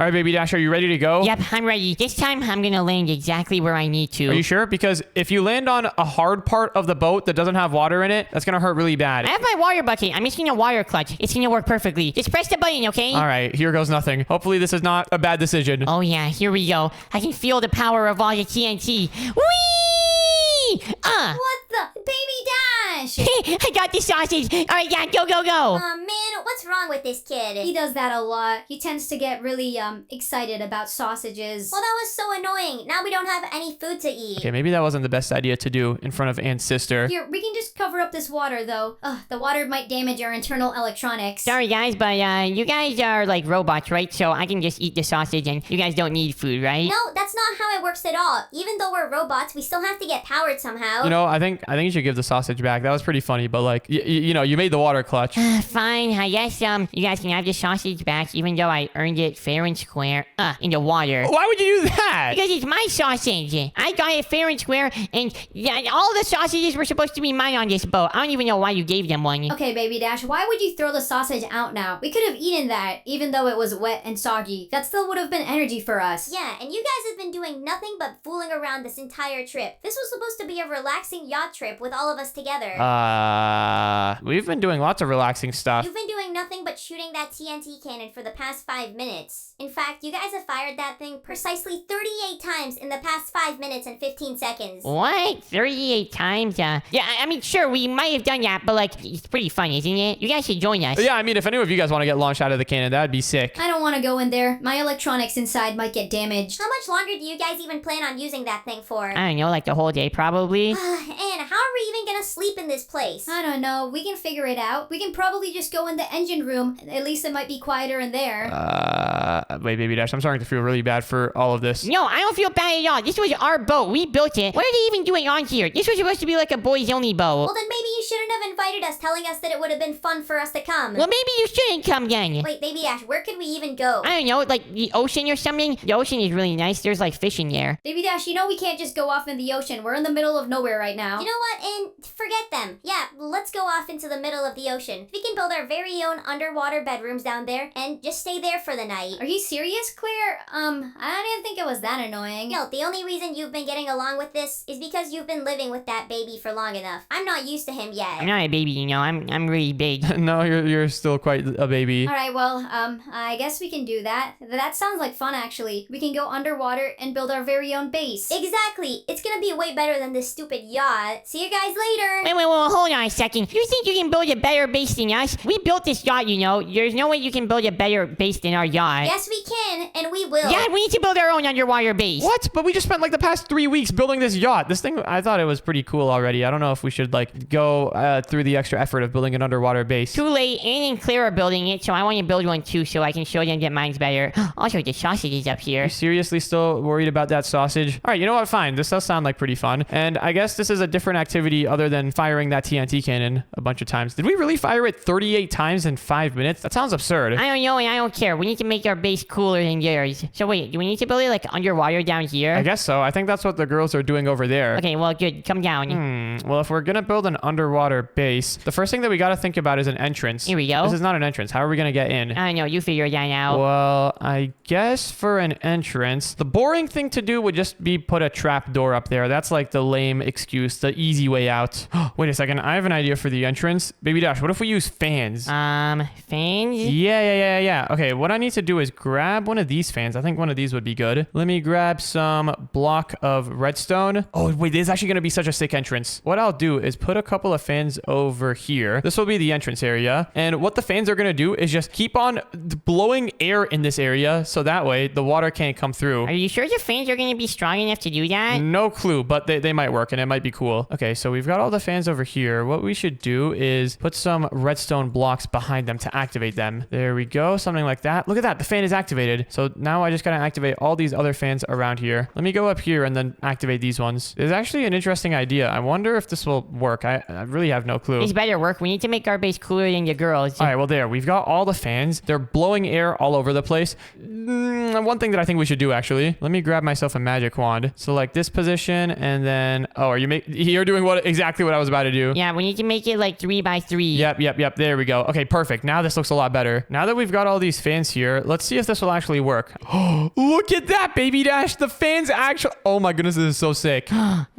All right, Baby Dash, are you ready to go? Yep, I'm ready. This time, I'm gonna land exactly where I need to. Are you sure? Because if you land on a hard part of the boat that doesn't have water in it, that's gonna hurt really bad. I have my water bucket. I'm missing a water clutch. It's gonna work perfectly. Just press the button, okay? All right, here goes nothing. Hopefully this is not a bad decision. Oh yeah, here we go. I can feel the power of all the TNT. Whee! What the? Baby Dash! I got the sausage. All right, yeah, go, go, go. Man, what's wrong with this kid? He does that a lot. He tends to get really, excited about sausages. Well, that was so annoying. Now we don't have any food to eat. Okay, maybe that wasn't the best idea to do in front of Ant's sister. Here, we can just cover up this water, though. Ugh, the water might damage our internal electronics. Sorry, guys, but you guys are like robots, right? So I can just eat the sausage and you guys don't need food, right? No, that's not how it works at all. Even though we're robots, we still have to get powered somehow. You know, I think you should give the sausage back. That was pretty funny, but like, you know, you made the water clutch. Fine, I guess, you guys can have the sausage back, even though I earned it fair and square, in the water. Why would you do that? Because it's my sausage. I got it fair and square, and all the sausages were supposed to be mine on this boat. I don't even know why you gave them one. Okay, Baby Dash, why would you throw the sausage out now? We could have eaten that, even though it was wet and soggy. That still would have been energy for us. Yeah, and you guys have been doing nothing but fooling around this entire trip. This was supposed to be a relaxing yacht trip with all of us together. We've been doing lots of relaxing stuff. You've been doing nothing but shooting that TNT cannon for the past 5 minutes. In fact, you guys have fired that thing precisely 38 times in the past 5 minutes and 15 seconds. What? 38 times? Yeah, I mean, sure, we might have done that, but like, it's pretty fun, isn't it? You guys should join us. Yeah, I mean, if any of you guys want to get launched out of the cannon, that'd be sick. I don't want to go in there. My electronics inside might get damaged. How much longer do you guys even plan on using that thing for? I don't know, like the whole day, probably. And how are we even gonna sleep in this place? I don't know. We can figure it out. We can probably just go in the engine room. At least it might be quieter in there. Wait, Baby Dash, I'm starting to feel really bad for all of this. No, I don't feel bad at all. This was our boat. We built it. What are they even doing on here? This was supposed to be like a boys-only boat. Well, then maybe you shouldn't have invited us, telling us that it would have been fun for us to come. Well, maybe you shouldn't come then. Wait, Baby Ash, where could we even go? I don't know, like the ocean or something? The ocean is really nice. There's like fish in there. Baby Dash, you know we can't just go off in the ocean. We're in the middle of nowhere right now. You know what? And forget them. Yeah, let's go off into the middle of the ocean. We can build our very own underwater bedrooms down there and just stay there for the night. Are you serious, Claire? I didn't think it was that annoying. No, the only reason you've been getting along with this is because you've been living with that baby for long enough. I'm not used to him yet. I'm not a baby, you know. I'm really big. No, you're still quite a baby. Alright, well, I guess we can do that. That sounds like fun, actually. We can go underwater and build our very own base. Exactly. It's gonna be way better than this stupid yacht. See you guys later. Wait, hold on a second. You think you can build a better base than us? We built this yacht, you know. There's no way you can build a better base than our yacht. Yes, we can, and we will. Yeah, we need to build our own underwater base. What? But we just spent like the past 3 weeks building this yacht. This thing, I thought it was pretty cool already. I don't know if we should like go through the extra effort of building an underwater base. Too late. Anne and Claire are building it, so I want to build one too, so I can show them that mine's better. Also, the sausage is up here. Are you seriously still worried about that sausage? All right, you know what? Fine. This does sound like pretty fun. And I guess this is a different activity other than firing that TNT cannon a bunch of times. Did we really fire it 38 times in 5 minutes? That sounds absurd. I don't know, and I don't care. We need to make our base cooler than yours. So wait, do we need to build it like underwater down here? I guess so. I think that's what the girls are doing over there. Okay, well, good. Come down. Well, if we're gonna build an underwater base, the first thing that we gotta think about is an entrance. Here we go. This is not an entrance. How are we gonna get in? I don't know. You figure that out. Well, I guess for an entrance, the boring thing to do would just be put a trap door up there. That's like the lame excuse, the easy way out. Wait a second. I have an idea for the entrance. Baby Dash, what if we use fans? Fans? Yeah. Okay, what I need to do is grab one of these fans. I think one of these would be good. Let me grab some block of redstone. Oh, wait, this is actually going to be such a sick entrance. What I'll do is put a couple of fans over here. This will be the entrance area. And what the fans are going to do is just keep on blowing air in this area, so that way the water can't come through. Are you sure the fans are going to be strong enough to do that? No clue, but they might work, and it might be cool. Okay, so we've got all the fans over here. What we should do is put some redstone blocks behind them to activate them. There we go, something like that. Look at that, the fan is activated. So now I just gotta activate all these other fans around here. Let me go up here and then activate these ones. There's actually an interesting idea. I wonder if this will work. I really really have no clue. This better work. We need to make our base cooler than the girls. All right, well, there. We've got all the fans. They're blowing air all over the place. One thing that I think we should do, actually. Let me grab myself a magic wand. Select this position, and then... Oh, you're doing exactly what I was about to do. Yeah, we need to make it like 3 by 3. Yep. There we go. Okay, perfect. Now this looks a lot better. Now that we've got all these fans here, let's see if this will actually work. Look at that, Baby Dash. The fans actually... Oh my goodness, this is so sick.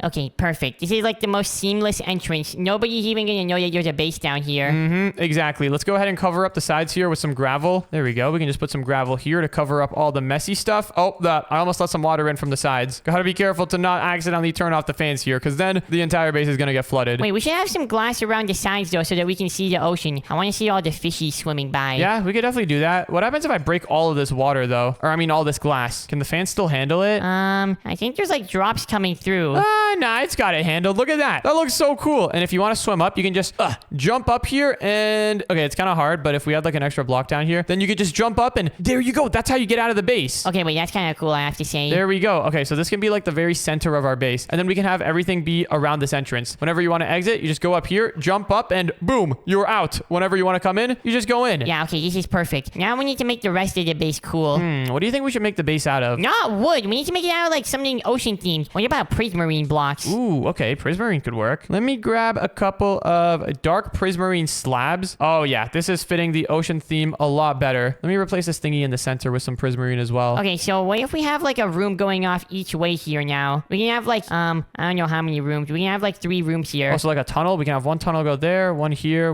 Okay, perfect. This is like the most seamless entrance. Nobody's even gonna know that there's a base down here. Exactly. Let's go ahead and cover up the sides here with some gravel. There we go. We can just put some gravel here to cover up all the messy stuff. Oh, I almost let some water in from the sides. Gotta be careful to not accidentally turn off the fans here, because then the entire base is gonna get flooded. Wait, we should have some glass around the sides though, so that we can see the ocean. I want to see all the fishies swimming by. Yeah, we could definitely do that. What happens if I break all of this water though? Or I mean all this glass. Can the fans still handle it? I think there's like drops coming through. Nah, it's got it handled. Look at that. That looks so cool. And if you want to swim up, you can just jump up here and... Okay, it's kind of hard, but if we had like an extra block down here, then you could just jump up and there you go. That's how you get out of the base. Okay, wait, that's kind of cool, I have to say. There we go. Okay, so this can be like the very center of our base. And then we can have everything be around this entrance. Whenever you want to exit, you just go up here, jump up, and boom, you're out. Whenever you want to come in, you just go in. Yeah, okay, this is perfect. Now we need to make the rest of the base cool. What do you think we should make the base out of? Not wood. We need to make it out of like something ocean themed. What about prismarine blocks? Ooh, okay, prismarine could work. Let me grab a couple of dark prismarine slabs. Oh yeah, this is fitting the ocean theme a lot better. Let me replace this thingy in the center with some prismarine as well. Okay, so what if we have like a room going off each way here now? We can have like, I don't know how many rooms. We can have like 3 rooms here. Also like a tunnel. We can have one tunnel go there, one here,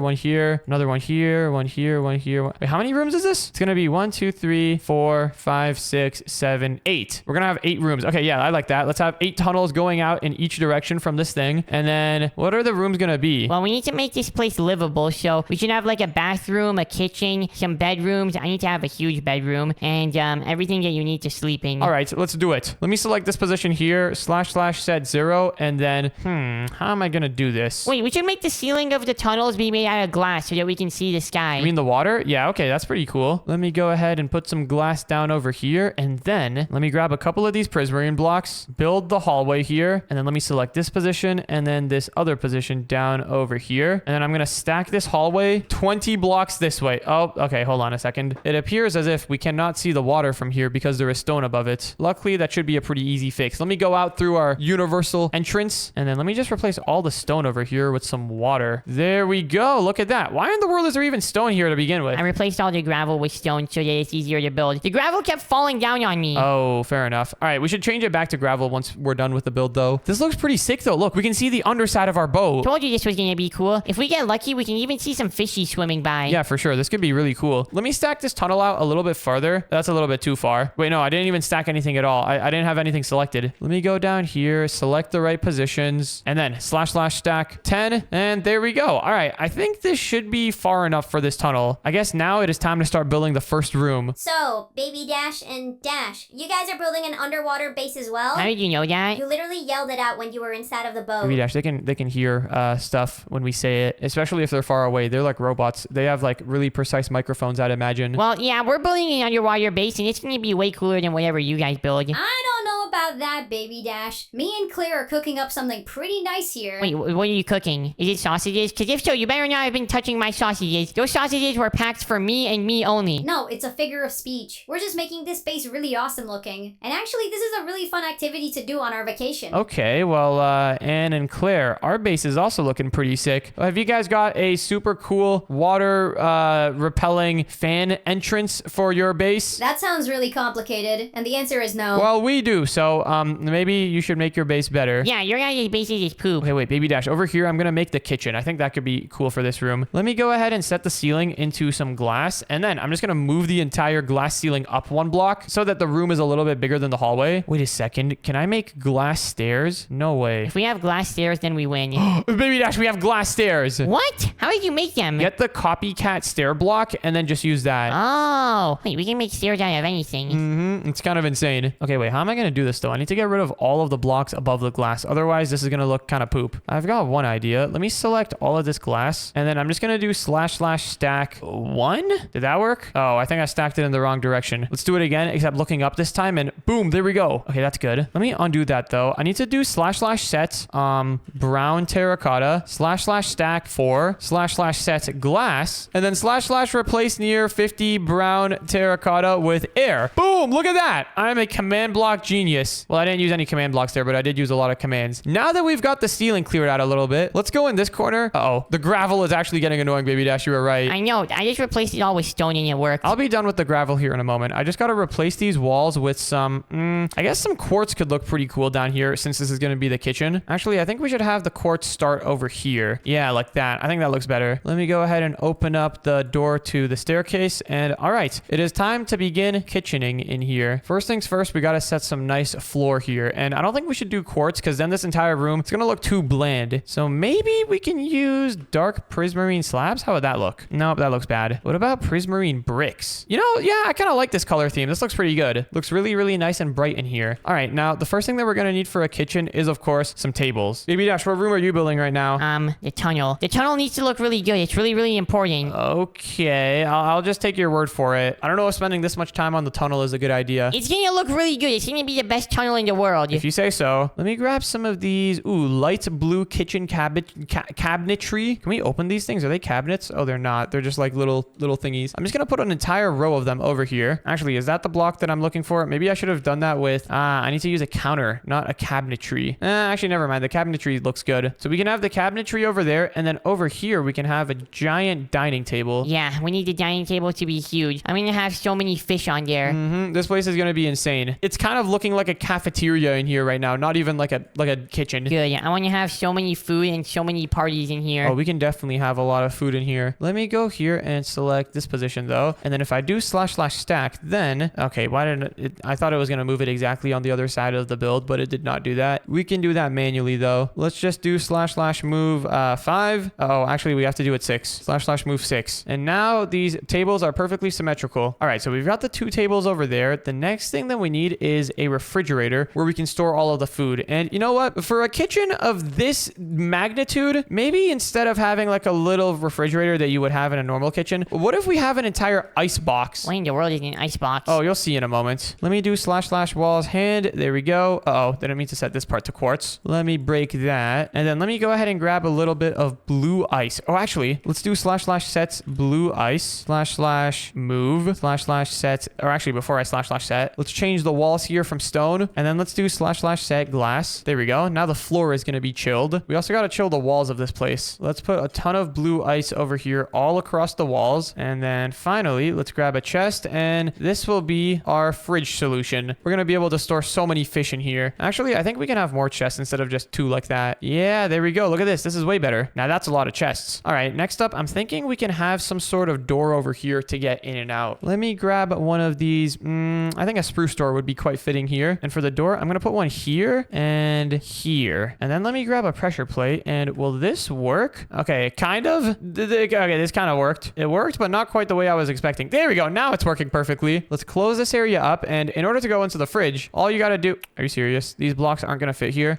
another one here, one here. Wait, how many rooms is this? It's gonna be 1, 2, 3, 4, 5, 6, 7, 8. We're gonna have 8 rooms. Okay, yeah, I like that. Let's have 8 tunnels going out in each direction from this thing. And then what are the rooms gonna be? Well, we need to make this place livable, so we should have like a bathroom, a kitchen, some bedrooms. I need to have a huge bedroom, and everything that you need to sleep in. All right, so let's do it. Let me select this position here, / set 0, and then, how am I gonna do this? Wait, we should make the ceiling of the tunnels be made out of glass so that we can see the sky. You mean the water? Yeah, okay, that's pretty cool. Let me go ahead and put some glass down over here, and then let me grab a couple of these prismarine blocks, build the hallway here, and then let me select this position, and then this other position down over here. And then I'm gonna stack this hallway 20 blocks this way. Oh, okay, hold on a second. It appears as if we cannot see the water from here because there is stone above it. Luckily, that should be a pretty easy fix. Let me go out through our universal entrance, and then let me just replace all the stone over here with some water. There we go. Look at that. Why in the world is there even stone here to begin with? I replaced all the gravel with stone so that it's easier to build. The gravel kept falling down on me. Oh, fair enough. All right, we should change it back to gravel once we're done with the build, though. This looks pretty sick, though. Look, we can see the underside of our boat. Told you this was gonna be cool. If we get lucky, we can even see some fishies swimming by. Yeah, for sure. This could be really cool. Let me stack this tunnel out a little bit farther. That's a little bit too far. Wait, no, I didn't even stack anything at all. I didn't have anything selected. Let me go down here, select the right positions, and then / stack 10, and there we go. All right, I think this should be far enough for this tunnel. I guess now it is time to start building the first room. So, Baby Dash and Dash, you guys are building an underwater base as well? How did you know that? You literally yelled it out when you were inside of the boat. Maybe Dash, they can hear stuff when we say it, especially if they're far away. They're like robots. They have like really precise microphones, I'd imagine. Well, yeah, we're building an underwater base, and it's gonna be way cooler than whatever you guys build. I don't know about that, Baby Dash. Me and Claire are cooking up something pretty nice here. Wait, what are you cooking? Is it sausages? Because if so, you better not have been touching my sausages. Those sausages were packed for me and me only. No, it's a figure of speech. We're just making this base really awesome looking. And actually, this is a really fun activity to do on our vacation. Okay, well, Anne and Claire, our base is also looking pretty sick. Have you guys got a super cool water repelling fan entrance for your base? That sounds really complicated, and the answer is no. Well, we do, so maybe you should make your base better. Yeah, your guys' base is poop. Okay, wait, Baby Dash, over here, I'm gonna make the kitchen. I think that could be cool for this room. Let me go ahead and set the ceiling into some glass, and then I'm just gonna move the entire glass ceiling up 1 block so that the room is a little bit bigger than the hallway. Wait a second, can I make glass stairs? No way. If we have glass stairs, then we win. Baby Dash, we have glass stairs. What? How did you make them? Get the copycat stair block and then just use that. Oh, wait, we can make stairs out of anything. It's kind of insane. Okay, wait, how am I gonna do this this though. I need to get rid of all of the blocks above the glass. Otherwise, this is going to look kind of poop. I've got one idea. Let me select all of this glass and then I'm just going to do / stack 1. Did that work? Oh, I think I stacked it in the wrong direction. Let's do it again, except looking up this time and boom, there we go. Okay, that's good. Let me undo that though. I need to do / set brown terracotta / stack 4 / set glass and then / replace near 50 brown terracotta with air. Boom, look at that. I'm a command block genius. Well, I didn't use any command blocks there, but I did use a lot of commands. Now that we've got the ceiling cleared out a little bit, let's go in this corner. Uh-oh, the gravel is actually getting annoying, Baby Dash. You were right. I know. I just replaced it all with stone and it worked. I'll be done with the gravel here in a moment. I just got to replace these walls with some, I guess some quartz could look pretty cool down here since this is going to be the kitchen. Actually, I think we should have the quartz start over here. Yeah, like that. I think that looks better. Let me go ahead and open up the door to the staircase. And all right, it is time to begin kitchening in here. First things first, we got to set some nice floor here. And I don't think we should do quartz because then this entire room, it's going to look too bland. So maybe we can use dark prismarine slabs. How would that look? Nope, that looks bad. What about prismarine bricks? You know, yeah, I kind of like this color theme. This looks pretty good. Looks really, really nice and bright in here. All right, now the first thing that we're going to need for a kitchen is, of course, some tables. Baby Dash, what room are you building right now? The tunnel. The tunnel needs to look really good. It's really, really important. Okay, I'll just take your word for it. I don't know if spending this much time on the tunnel is a good idea. It's gonna look really good. It's gonna be the best tunnel in the world. If you say so. Let me grab some of these. Ooh, light blue kitchen cabinetry. Can we open these things? Are they cabinets? Oh, they're not. They're just like little thingies. I'm just gonna put an entire row of them over here. Actually, is that the block that I'm looking for? Maybe I should have done that with, I need to use a counter, not a cabinetry. Actually, never mind. The cabinetry looks good. So we can have the cabinetry over there, and then over here, we can have a giant dining table. Yeah, we need the dining table to be huge. I'm gonna have so many fish on there. This place is gonna be insane. It's kind of looking like a cafeteria in here right now, not even like a kitchen. Good. I want to have so many food and so many parties in here. Oh, we can definitely have a lot of food in here. Let me go here and select this position though. And then if I do / stack, then, okay, why didn't it, I thought it was going to move it exactly on the other side of the build, but it did not do that. We can do that manually though. Let's just do / move 5. Oh, actually we have to do it 6. / move 6. And now these tables are perfectly symmetrical. All right, so we've got the 2 tables over there. The next thing that we need is a refrigerator where we can store all of the food. And you know what? For a kitchen of this magnitude, maybe instead of having like a little refrigerator that you would have in a normal kitchen, what if we have an entire ice box? What in the world is an ice box? Oh, you'll see in a moment. Let me do / walls hand. There we go. Uh-oh, didn't mean to set this part to quartz. Let me break that. And then let me go ahead and grab a little bit of blue ice. Oh, actually, let's do / sets blue ice / move / set. Or actually, before I / set, let's change the walls here from stone. And then let's do / set glass. There we go. Now the floor is going to be chilled. We also got to chill the walls of this place. Let's put a ton of blue ice over here all across the walls. And then finally, let's grab a chest. And this will be our fridge solution. We're going to be able to store so many fish in here. Actually, I think we can have more chests instead of just 2 like that. Yeah, there we go. Look at this. This is way better. Now that's a lot of chests. All right, next up, I'm thinking we can have some sort of door over here to get in and out. Let me grab one of these. I think a spruce door would be quite fitting here. And for the door, I'm going to put one here and here. And then let me grab a pressure plate. And will this work? Okay, kind of. Okay, this kind of worked. It worked, but not quite the way I was expecting. There we go. Now it's working perfectly. Let's close this area up. And in order to go into the fridge, all you got to do... Are you serious? These blocks aren't going to fit here.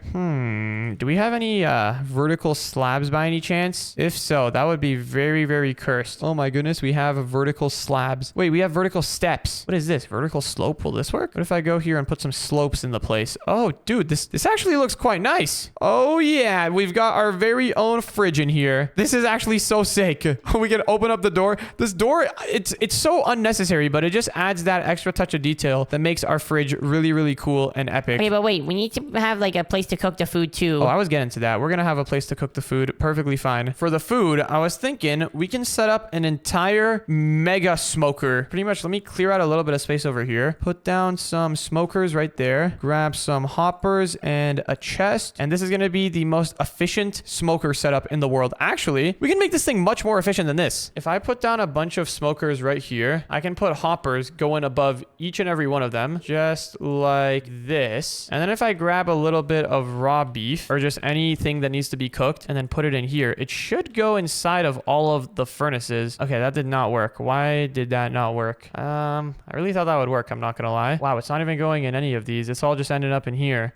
Do we have any vertical slabs by any chance? If so, that would be very, very cursed. Oh my goodness, we have vertical slabs. Wait, we have vertical steps. What is this? Vertical slope? Will this work? What if I go here and put some slopes in the place? Oh, dude, this actually looks quite nice. Oh yeah, we've got our very own fridge in here. This is actually so sick. We can open up the door. This door, it's so unnecessary, but it just adds that extra touch of detail that makes our fridge really, really cool and epic. Okay, but wait, we need to have like a place to cook the food too. Oh, I was getting to that. We're gonna have a place to cook the food. Perfectly fine. For the food, I was thinking we can set up an entire mega smoker. Pretty much, let me clear out a little bit of space over here. Put down some smokers right there. Grab some hoppers and a chest. And this is gonna be the most efficient smoker setup in the world. Actually, we can make this thing much more efficient than this. If I put down a bunch of smokers right here, I can put hoppers going above each and every one of them, just like this. And then if I grab a little bit of raw beef or just anything that needs to be cooked and then put it in here, it should go inside of all of the furnaces. Okay, that did not work. Why did that not work? I really thought that would work. I'm not gonna lie. Wow, it's not even going in any of these. It's all just ended up in here.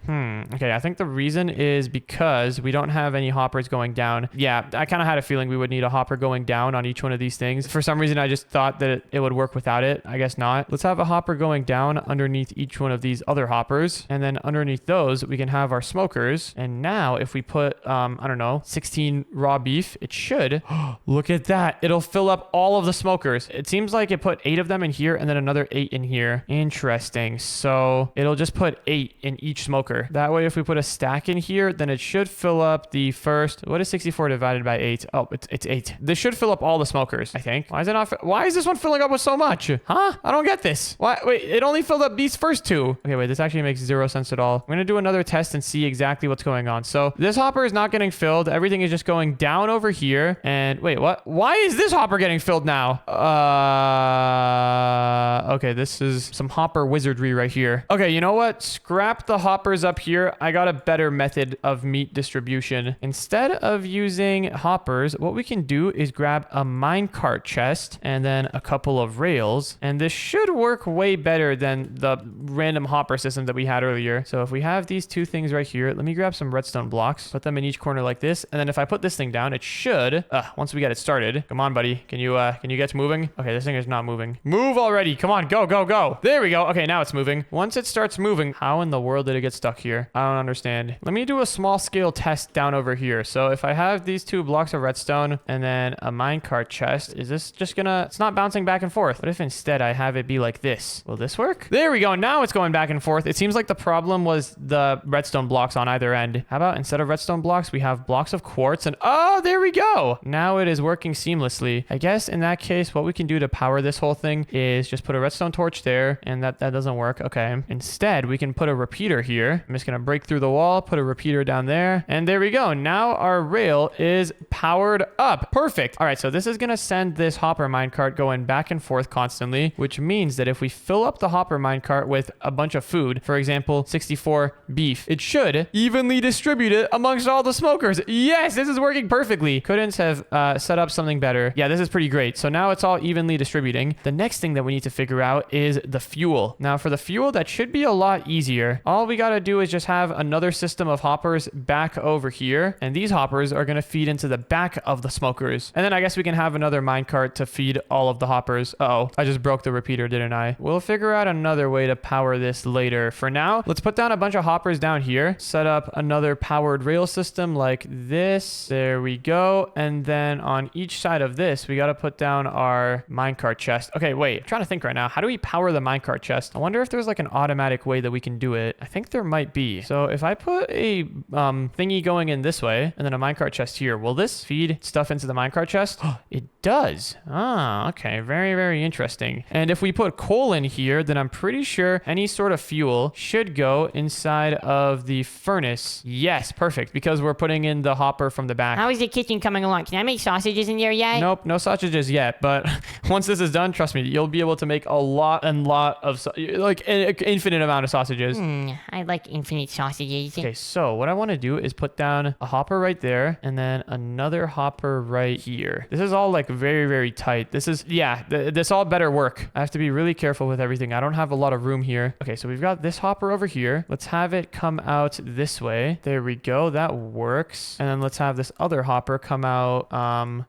Okay, I think the reason is because we don't have any hoppers going down. Yeah, I kind of had a feeling we would need a hopper going down on each one of these things. For some reason, I just thought that it would work without it. I guess not. Let's have a hopper going down underneath each one of these other hoppers. And then underneath those, we can have our smokers. And now if we put, I don't know, 16 raw beef, it should. Look at that. It'll fill up all of the smokers. It seems like it put 8 of them in here and then another 8 in here. Interesting. So it'll just put 8 in each smoker. That way, if we put a stack in here, then it should fill up the first. What is 64 divided by 8? Oh, it's 8. This should fill up all the smokers, I think. Why is it not? Why is this one filling up with so much? Huh? I don't get this. Why? Wait, it only filled up these first 2. Okay, wait, this actually makes 0 sense at all. I'm going to do another test and see exactly what's going on. So this hopper is not getting filled. Everything is just going down over here. And wait, what? Why is this hopper getting filled now? Okay, this is some hopper wizardry right here. Okay, you know what? Scrap the hoppers up here. I got a better method of meat distribution. Instead of using hoppers, what we can do is grab a minecart chest and then a couple of rails. And this should work way better than the random hopper system that we had earlier. So if we have these 2 things right here, let me grab some redstone blocks, put them in each corner like this. And then if I put this thing down, it should, once we get it started. Come on, buddy. Can you get moving? Okay, this thing is not moving. Move already. Come on, go, go, go. There we go. Okay, now it's moving. Once it starts moving, how in the world did it get stuck here? I don't understand. Let me do a small scale test down over here. So if I have these 2 blocks of redstone and then a minecart chest, is this just gonna, it's not bouncing back and forth. What if instead I have it be like this? Will this work? There we go. Now it's going back and forth. It seems like the problem was the redstone blocks on either end. How about instead of redstone blocks, we have blocks of quartz and oh, there we go. Now it is working seamlessly. I guess in that case, what we can do to power this whole thing is just put a redstone torch there and that doesn't work. Okay. Instead, we can put a repeater here. I'm just going to break through the wall, put a repeater down there. And there we go. Now our rail is powered up. Perfect. All right. So this is going to send this hopper minecart going back and forth constantly, which means that if we fill up the hopper minecart with a bunch of food, for example, 64 beef, it should evenly distribute it amongst all the smokers. Yes, this is working perfectly. Couldn't have set up something better. Yeah, this is pretty great. So now it's all evenly distributing. The next thing that we need to figure out is the fuel. Now for the fuel, that should be a lot easier. All we got to do is just have another system of hoppers back over here. And these hoppers are going to feed into the back of the smokers. And then I guess we can have another minecart to feed all of the hoppers. Uh-oh, I just broke the repeater, didn't I? We'll figure out another way to power this later. For now, let's put down a bunch of hoppers down here, set up another powered rail system like this. There we go. And then on each side of this, we got to put down our minecart chest. Okay, wait, I'm trying to think right now. How do we power the minecart chest? I wonder if there's like an automatic way that we can do it. I think there might be. So if I put a thingy going in this way and then a minecart chest here, will this feed stuff into the minecart chest? It does. Ah, okay. Very, very interesting. And if we put coal in here, then I'm pretty sure any sort of fuel should go inside of the furnace. Yes, perfect. Because we're putting in the hopper from the back. How is the kitchen coming along? Can I make sausages in there yet? Nope, no sausages yet. But once this is done, trust me, you'll be able to make a lot of, like an infinite amount of sausages. I like infinite sausages. Okay, so what I want to do is put down a hopper right there and then another hopper right here. This is all like very, very tight. This is, yeah, this all better work. I have to be really careful with everything. I don't have a lot of room here. Okay, so we've got this hopper over here. Let's have it come out this way. There we go. That works. And then let's have this other hopper come out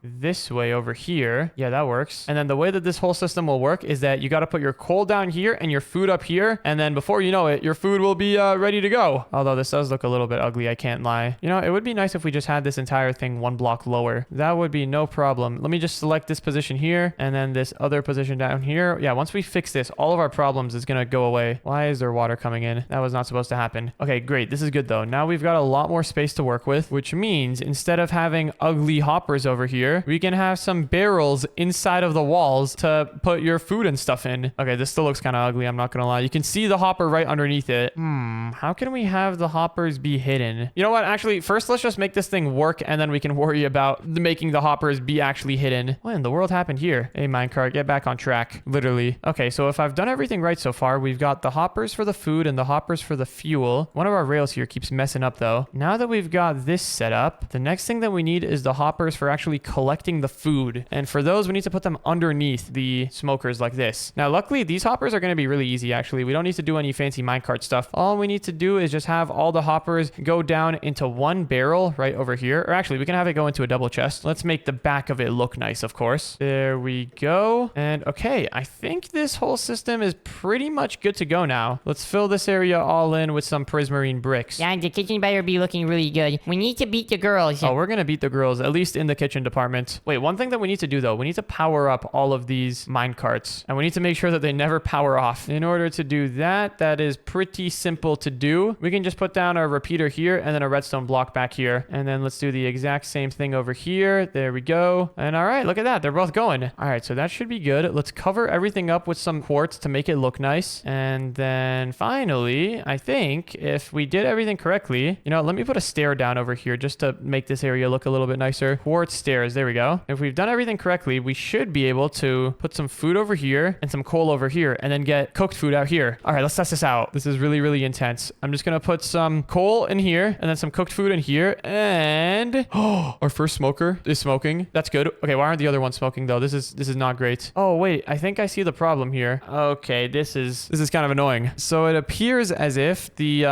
this way over here. Yeah, that works. And then the way that this whole system will work is that you got to put your coal down here and your food up here. And then before you know it, your food will be ready to go. Although this does look a little bit ugly, I can't lie. You know, it would be nice if we just had this entire thing 1 block lower. That would be no problem. Let me just select this position here and then this other position down here. Yeah, once we fix this, all of our problems is going to go away. Why is there water coming in? That was not supposed to happen. Okay, great. This is good though. Now we've got a lot more space to work with, which means instead of having ugly hoppers over here, we can have some barrels inside of the walls to put your food and stuff in. Okay, this still looks kind of ugly. I'm not going to lie. You can see the hopper right underneath it. How can we have the hoppers be hidden? You know what? Actually, first let's just make this thing work and then we can worry about making the hoppers be actually hidden. What in the world happened here? Hey, minecart, get back on track. Literally. Okay, so if I've done everything right so far, we've got the hoppers for the food and the hoppers for the fuel. One of our rails here keeps messing up though. Now that we've got this set up, the next thing that we need is the hoppers for actually collecting the food. And for those, we need to put them underneath the smokers like this. Now, luckily, these hoppers are going to be really easy, actually. We don't need to do any fancy minecart stuff. All we need to do is just have all the hoppers go down into one barrel right over here. Or actually, we can have it go into a double chest. Let's make the back of it look nice, of course. There we go. And okay, I think this whole system is pretty much good to go now. Let's fill this area all in with some prismarine bricks. Yeah, the kitchen better be looking really good. We need to beat the girls. Oh, we're gonna beat the girls, at least in the kitchen department. Wait, one thing that we need to do though, we need to power up all of these mine carts. And we need to make sure that they never power off. In order to do that, that is pretty simple to do. We can just put down a repeater here and then a redstone block back here. And then let's do the exact same thing over here. There we go. And all right, look at that. They're both going. All right, so that should be good. Let's cover everything up with some quartz to make it look nice. And then finally, I think if we did everything correctly, you know, let me put a stair down over here just to make this area look a little bit nicer. Quartz stairs. There we go. If we've done everything correctly, we should be able to put some food over here and some coal over here and then get cooked food out here. All right, let's test this out. This is really, really intense. I'm just going to put some coal in here and then some cooked food in here. And our first smoker is smoking. That's good. Okay, why aren't the other ones smoking though? This is not great. Oh, wait, I think I see the problem here. Okay, this is kind of annoying. So it appears as if the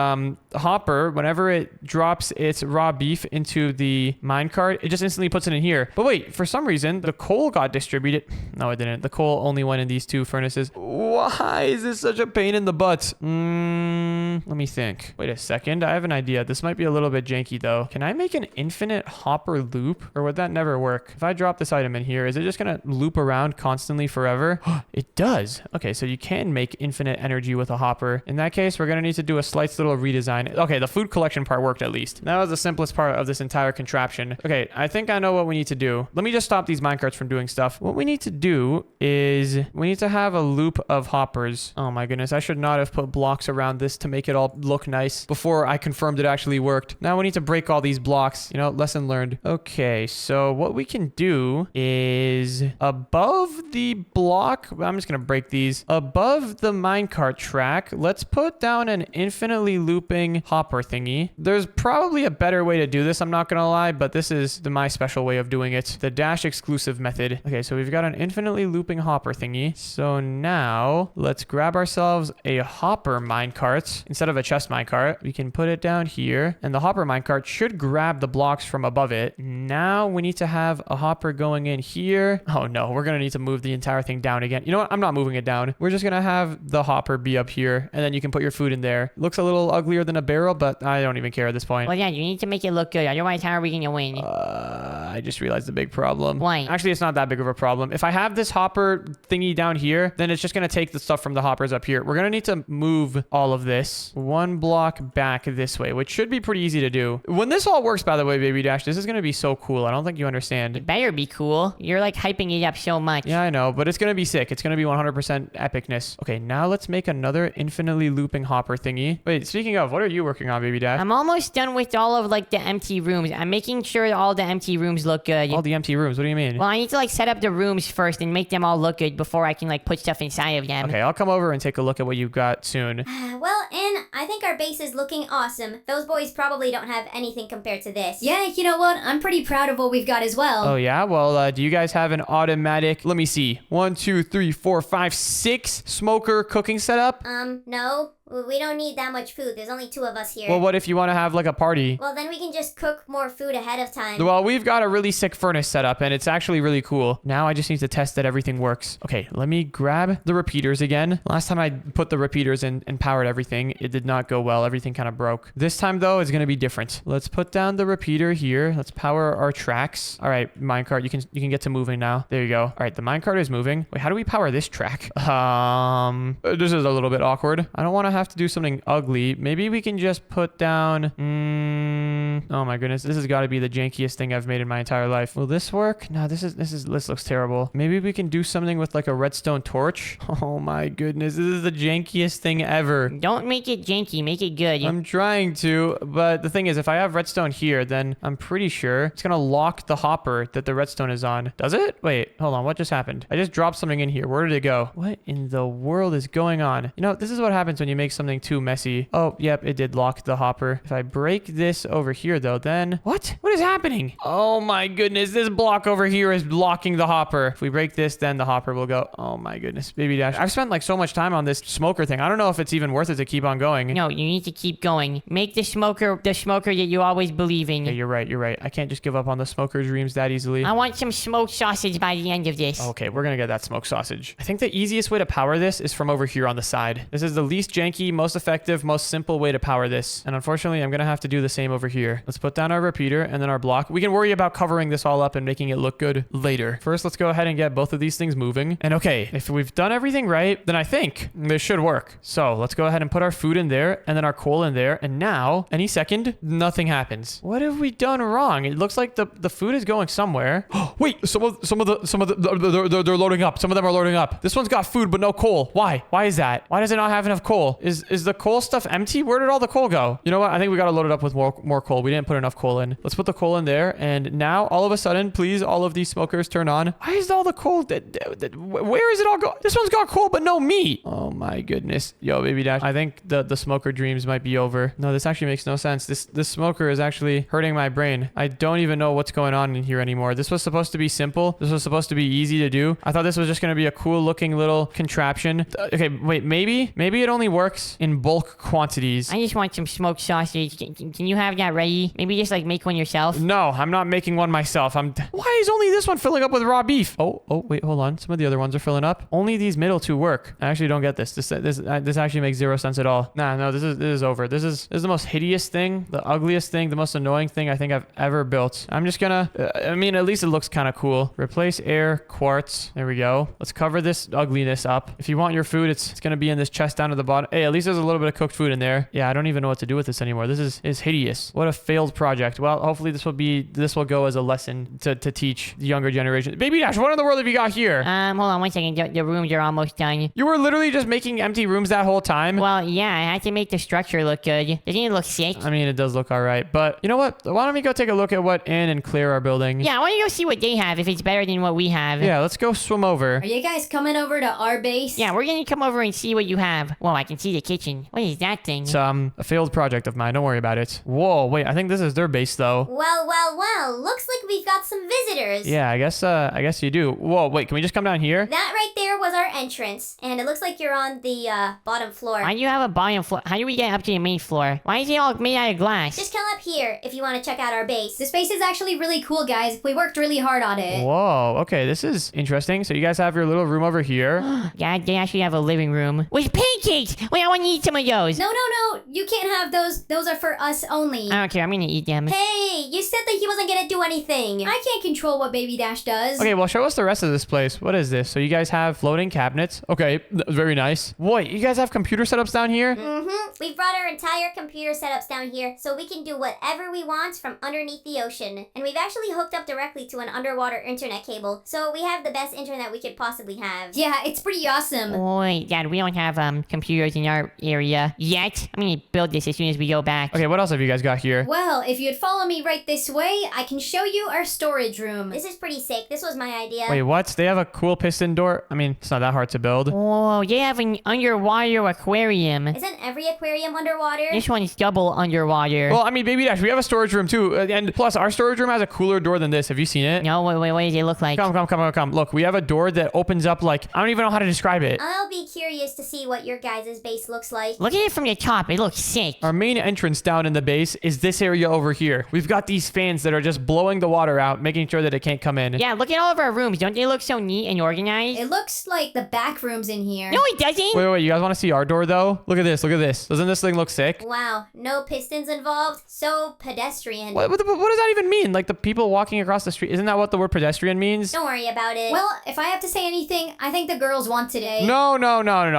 hopper, whenever it drops its raw beef into the minecart, it just instantly puts it in here. But wait, for some reason, the coal got distributed. No, it didn't. The coal only went in these two furnaces. Why is this such a pain in the butt? Let me think. Wait a second. I have an idea. This might be a little bit janky though. Can I make an infinite hopper loop, or would that never work? If I drop this item in here, is it just gonna loop around constantly forever? It does. Okay, so you can make infinite energy with a hopper. In that case, we're gonna need to do a slight little redesign. Okay, the food collection part worked at least. That was the simplest part of this entire contraption. Okay, I think I know what we need to do. Let me just stop these minecarts from doing stuff. What we need to do is we need to have a loop of hoppers. Oh my goodness, I should not have put blocks around this to make it all look nice before I confirmed it actually worked. Now we need to break all these blocks. You know, lesson learned. Okay, so what we can do is above the block, I'm just gonna break these. Above the minecart track, let's put down an infinitely looping hopper thingy. There's probably a better way to do this, I'm not gonna lie, but this is my special way of doing it. The dash exclusive method. Okay, so we've got an infinitely looping hopper thingy. So now let's grab ourselves a hopper minecart instead of a chest minecart. We can put it down here, and the hopper minecart should grab the blocks from above it. Now we need to have a hopper going in here. Oh no, we're gonna need to move the entire thing down again. You know what? I'm not moving it down. We're just gonna have the hopper be up here, and then you can put your food in there. Looks a little uglier than a barrel, but I don't even care at this point. Well, yeah, you need to make it look good. Otherwise, how are we gonna win? I just realized the big problem. Why? Actually, it's not that big of a problem. If I have this hopper thingy down here, then it's just gonna take the stuff from the hoppers up here. We're gonna need to move all of this one block back this way, which should be pretty easy to do. When this all works, by the way, Baby Dash, this is gonna be so cool. I don't think you understand. It better be cool. You're like hyping it up so much. Yeah, I know, but it's gonna be sick. It's gonna be 100% epicness. Okay, now let's make another infinitely looping hopper thingy. Wait, speaking of, what are you working on, Baby Dash? I'm almost done with all of like the empty rooms. I'm making sure all the empty rooms look good. All the empty rooms, what do you mean? Well, I need to like set up the rooms first and make them all look good before I can like put stuff inside of them. Okay, I'll come over and take a look at what you've got soon. Well, and I think our base is looking awesome. Those boys probably don't have anything compared to this. Yeah, you know what? I'm pretty proud of what we've got as well. Oh yeah? Well, do you guys have an automatic, let me see, 1, 2, 3, 4, 5, 6 smoker cooking setup? No. We don't need that much food. There's only 2 of us here. Well, what if you want to have like a party? Well, then we can just cook more food ahead of time. Well, we've got a really sick furnace set up, and it's actually really cool. Now I just need to test that everything works. Okay, let me grab the repeaters again. Last time I put the repeaters in and powered everything, it did not go well. Everything kind of broke. This time, though, it's going to be different. Let's put down the repeater here. Let's power our tracks. All right, minecart, you can get to moving now. There you go. All right, the minecart is moving. Wait, how do we power this track? This is a little bit awkward. I don't want to have to do something ugly. Maybe we can just put down... oh my goodness, this has got to be the jankiest thing I've made in my entire life. Will this work? No, this looks terrible. Maybe we can do something with like a redstone torch. Oh my goodness, this is the jankiest thing ever. Don't make it janky, make it good. I'm trying to, but the thing is, if I have redstone here, then I'm pretty sure it's gonna lock the hopper that the redstone is on. Does it? Wait, hold on, what just happened? I just dropped something in here. Where did it go? What in the world is going on? You know, this is what happens when you make make something too messy. Oh, yep, it did lock the hopper. If I break this over here, though, then... What? What is happening? Oh, my goodness. This block over here is blocking the hopper. If we break this, then the hopper will go. Oh, my goodness. Baby Dash. I've spent, like, so much time on this smoker thing. I don't know if it's even worth it to keep on going. No, you need to keep going. Make the smoker that you always believe in. Yeah, you're right. You're right. I can't just give up on the smoker dreams that easily. I want some smoked sausage by the end of this. Okay, we're gonna get that smoked sausage. I think the easiest way to power this is from over here on the side. This is the least janky, most effective, most simple way to power this. And unfortunately, I'm gonna have to do the same over here. Let's put down our repeater and then our block. We can worry about covering this all up and making it look good later. First, let's go ahead and get both of these things moving. And okay, if we've done everything right, then I think this should work. So let's go ahead and put our food in there and then our coal in there. And now, any second, nothing happens. What have we done wrong? It looks like the food is going somewhere. Wait, some of the they're loading up. Some of them are loading up. This one's got food but no coal. Why? Why is that? Why does it not have enough coal? Is the coal stuff empty? Where did all the coal go? You know what? I think we gotta load it up with more coal. We didn't put enough coal in. Let's put the coal in there. And now, all of a sudden, please, all of these smokers turn on. Why is all the coal? Where is it all go? This one's got coal but no meat. Oh my goodness. Yo, Baby Dash. I think the smoker dreams might be over. No, this actually makes no sense. This smoker is actually hurting my brain. I don't even know what's going on in here anymore. This was supposed to be simple. This was supposed to be easy to do. I thought this was just going to be a cool looking little contraption. Okay, wait, maybe it only works in bulk quantities. I just want some smoked sausage. Can you have that ready? Maybe just like make one yourself? No, I'm not making one myself. Why is only this one filling up with raw beef? Oh, wait, hold on. Some of the other ones are filling up. Only these middle two work. I actually don't get this. This actually makes zero sense at all. Nah, no, this is over. This is the most hideous thing, the ugliest thing, the most annoying thing I think I've ever built. I'm just gonna, I mean, at least it looks kind of cool. Replace air, quartz. There we go. Let's cover this ugliness up. If you want your food, it's gonna be in this chest down to the bottom. Hey, at least there's a little bit of cooked food in there. Yeah, I don't even know what to do with this anymore. This is hideous. What a failed project. Well, hopefully this will go as a lesson to teach the younger generation. Baby Dash, what in the world have you got here? Hold on one second. The rooms are almost done. You were literally just making empty rooms that whole time? Well, yeah, I had to make the structure look good. Doesn't it look sick? I mean, it does look all right. But you know what? Why don't we go take a look at what Ann and Claire are building? Yeah, I want to go see what they have, if it's better than what we have. Yeah, let's go swim over. Are you guys coming over to our base? Yeah, we're gonna come over and see what you have. Whoa, I can see the kitchen. What is that thing? It's a failed project of mine. Don't worry about it. Whoa, wait, I think this is their base though. Well, looks like we've got some visitors. Yeah, I guess you do. Whoa, wait, can we just come down here? That right there was our entrance, and it looks like you're on the bottom floor. Why do you have a bottom floor? How do we get up to the main floor? Why is it all made out of glass? Just come up here if you want to check out our base. This base is actually really cool, guys. We worked really hard on it. Whoa, okay, this is interesting. So you guys have your little room over here. Yeah, they actually have a living room with pancakes. Wait, I want to eat some of those. No. You can't have those. Those are for us only. I don't care. I'm gonna eat them. Hey, you said that he wasn't gonna do anything. I can't control what Baby Dash does. Okay, well, show us the rest of this place. What is this? So you guys have floating cabinets. Okay, very nice. Wait, you guys have computer setups down here? Mm-hmm. We've brought our entire computer setups down here so we can do whatever we want from underneath the ocean. And we've actually hooked up directly to an underwater internet cable, so we have the best internet we could possibly have. Yeah, it's pretty awesome. Wait, Dad, we don't have computers in our area yet. I'm gonna build this as soon as we go back. Okay, what else have you guys got here? Well, if you'd follow me right this way, I can show you our storage room. This is pretty sick. This was my idea. Wait, what? They have a cool piston door? I mean, it's not that hard to build. Whoa, they have an underwater aquarium. Isn't every aquarium underwater? This one's double underwater. Well, I mean, Baby Dash, we have a storage room too. And plus, our storage room has a cooler door than this. Have you seen it? No, wait, what does it look like? Come. Look, we have a door that opens up like, I don't even know how to describe it. I'll be curious to see what your guys' base looks like. Look at it from the top. It looks sick. Our main entrance down in the base is this area over here. We've got these fans that are just blowing the water out, making sure that it can't come in. Yeah, look at all of our rooms. Don't they look so neat and organized? It looks like the back rooms in here. No, it doesn't. Wait, you guys want to see our door though? Look at this. Doesn't this thing look sick? Wow, no pistons involved? So pedestrian. What does that even mean? Like the people walking across the street? Isn't that what the word pedestrian means? Don't worry about it. Well, if I have to say anything, I think the girls won today. No.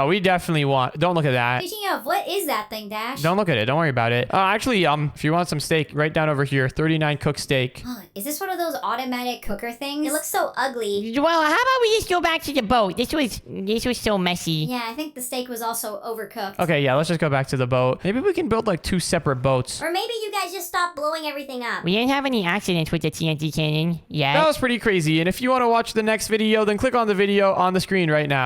We definitely want. Don't look at that. Speaking of, what is that thing, Dash? Don't look at it. Don't worry about it. Actually, if you want some steak, right down over here, 39 cooked steak. Is this one of those automatic cooker things? It looks so ugly. Well, how about we just go back to the boat? This was so messy. Yeah, I think the steak was also overcooked. Okay, yeah, let's just go back to the boat. Maybe we can build like 2 separate boats. Or maybe you guys just stop blowing everything up. We didn't have any accidents with the TNT cannon yet. That was pretty crazy. And if you want to watch the next video, then click on the video on the screen right now.